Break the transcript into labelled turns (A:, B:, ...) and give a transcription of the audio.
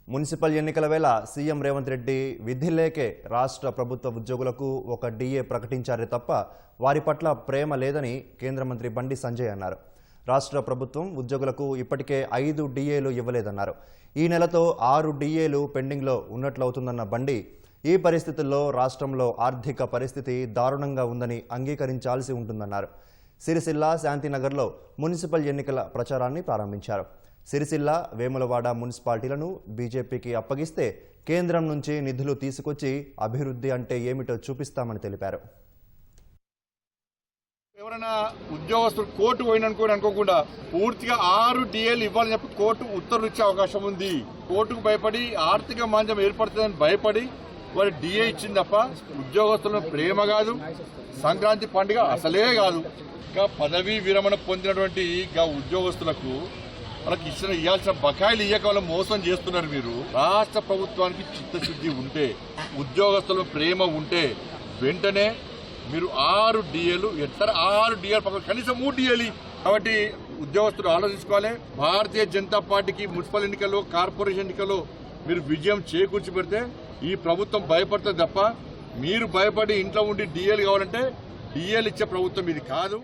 A: Municipal ఎన్నికల వేళ CM Revanth Reddy విధిలేకే రాష్ట్ర ప్రభుత్వ ఉద్యోగులకు ఒక డిఏ ప్రకటించారే తప్ప వారి పట్ల ప్రేమ లేదని కేంద్ర మంత్రి బండి సంజయ్ అన్నారు. రాష్ట్ర ప్రభుత్వం ఉద్యోగులకు ఇప్పటికే 5 డిఏలు ఇవ్వలేదన్నారు. ఈ నెలతో 6 డిఏలు పెండింగ్లో ఉన్నట్లవుతుందన్న బండి ఈ పరిస్థితుల్లో రాష్ట్రంలో ఆర్థిక పరిస్థితి దారుణంగా ఉందని అంగీకరించాల్సి ఉంటుందన్నారు. సిరిసిల్ల, శాంతినగర్లో మున్సిపల్ ఎన్నికల ప్రచారాన్ని ప్రారంభించారు. సిరిసిల్ల, వేములవాడ మున్సిపాలిటీలను బీజేపీకి అప్పగిస్తే కేంద్రం నుంచి నిధులు తీసుకొచ్చి అభివృద్ధి అంటే ఏమిటో చూపిస్తామని తెలిపారు.
B: ఎవరైనా ఉద్యోగస్తులు కోర్టు అనుకోకుండా పూర్తిగా 6 డిఏలు ఇవ్వాలని చెప్పి కోర్టు ఉత్తర్వులు ఇచ్చే అవకాశం ఉంది. కోర్టుకు భయపడి ఆర్థిక మాంద్యం ఏర్పడుతుందని భయపడి వారి డిఏ ఇచ్చింది తప్ప ఉద్యోగస్తులను ప్రేమ కాదు, సంక్రాంతి పండుగ అసలే కాదు. ఇంకా పదవీ విరమణ పొందినటువంటి ఉద్యోగస్తులకు వాళ్ళకి ఇవ్వాల్సిన బకాయిలు ఇయ్యక వాళ్ళు మోసం చేస్తున్నారు. మీరు రాష్ట్ర ప్రభుత్వానికి చిత్తశుద్ధి ఉంటే, ఉద్యోగస్తుల ప్రేమ ఉంటే వెంటనే మీరు 6 డిఏలు 6 డిఏలు పక్కన కనీసం 3 డిఏలు. కాబట్టి ఉద్యోగస్తులు ఆలోచించుకోవాలి. భారతీయ జనతా పార్టీకి మున్సిపల్ ఎన్నికల్లో, కార్పొరేషన్ ఎన్నికల్లో మీరు విజయం చేకూర్చి పెడితే ఈ ప్రభుత్వం భయపడుతుంది తప్ప మీరు భయపడి ఇంట్లో ఉండి డిఏలు కావాలంటే డిఏలు ఇచ్చే ప్రభుత్వం ఇది కాదు.